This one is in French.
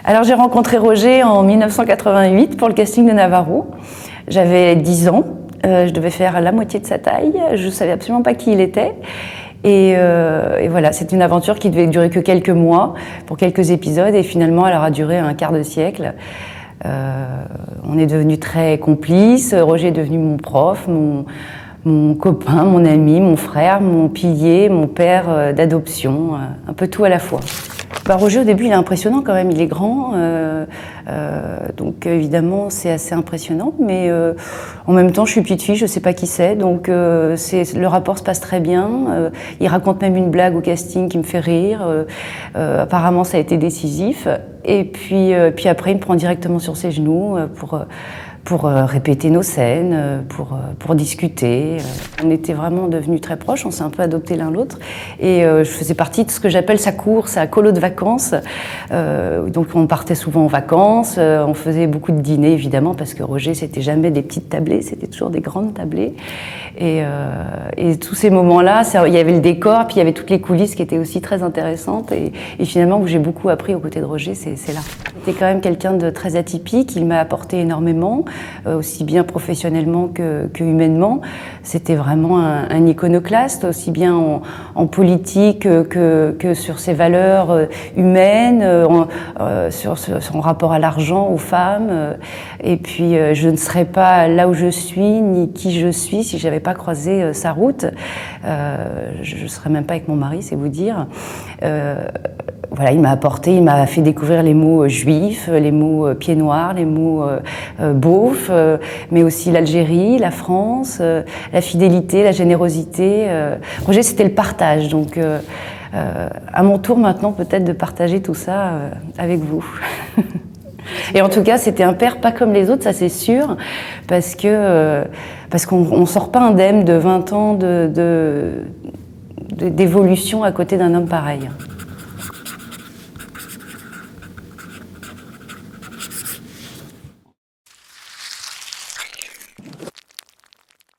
Alors j'ai rencontré Roger en 1988 pour le casting de Navarro. J'avais 10 ans, je devais faire la moitié de sa taille, je ne savais absolument pas qui il était. Et voilà, c'est une aventure qui devait durer que quelques mois, pour quelques épisodes, et finalement elle aura duré un quart de siècle. On est devenus très complices, Roger est devenu mon prof, mon copain, mon ami, mon frère, mon pilier, mon père d'adoption, un peu tout à la fois. Roger, au début, il est impressionnant quand même, il est grand, donc évidemment c'est assez impressionnant, mais en même temps je suis petite fille, je ne sais pas qui c'est, donc le rapport se passe très bien. Il raconte même une blague au casting qui me fait rire, apparemment ça a été décisif, et puis après il me prend directement sur ses genoux pour répéter nos scènes, pour discuter. On était vraiment devenus très proches, on s'est un peu adoptés l'un l'autre. Et je faisais partie de ce que j'appelle sa cour, sa colo de vacances. Donc on partait souvent en vacances, on faisait beaucoup de dîners évidemment, parce que Roger, c'était jamais des petites tablées, c'était toujours des grandes tablées. Et tous ces moments-là, il y avait le décor, puis il y avait toutes les coulisses qui étaient aussi très intéressantes. Et finalement, où j'ai beaucoup appris aux côtés de Roger, c'est là. C'était quand même quelqu'un de très atypique, il m'a apporté énormément, aussi bien professionnellement que humainement. C'était vraiment un iconoclaste, aussi bien en politique que sur ses valeurs humaines, sur son rapport à l'argent, aux femmes. Et puis, je ne serais pas là où je suis, ni qui je suis, si je n'avais pas croisé sa route. Je ne serais même pas avec mon mari, c'est vous dire. Voilà, il m'a fait découvrir les mots juifs, les mots pieds noirs, les mots beaufs, mais aussi l'Algérie, la France, la fidélité, la générosité. Roger, c'était le partage, donc à mon tour maintenant peut-être de partager tout ça avec vous. Et en tout cas, c'était un père pas comme les autres, ça c'est sûr, parce qu'on sort pas indemne de 20 ans d'évolution à côté d'un homme pareil.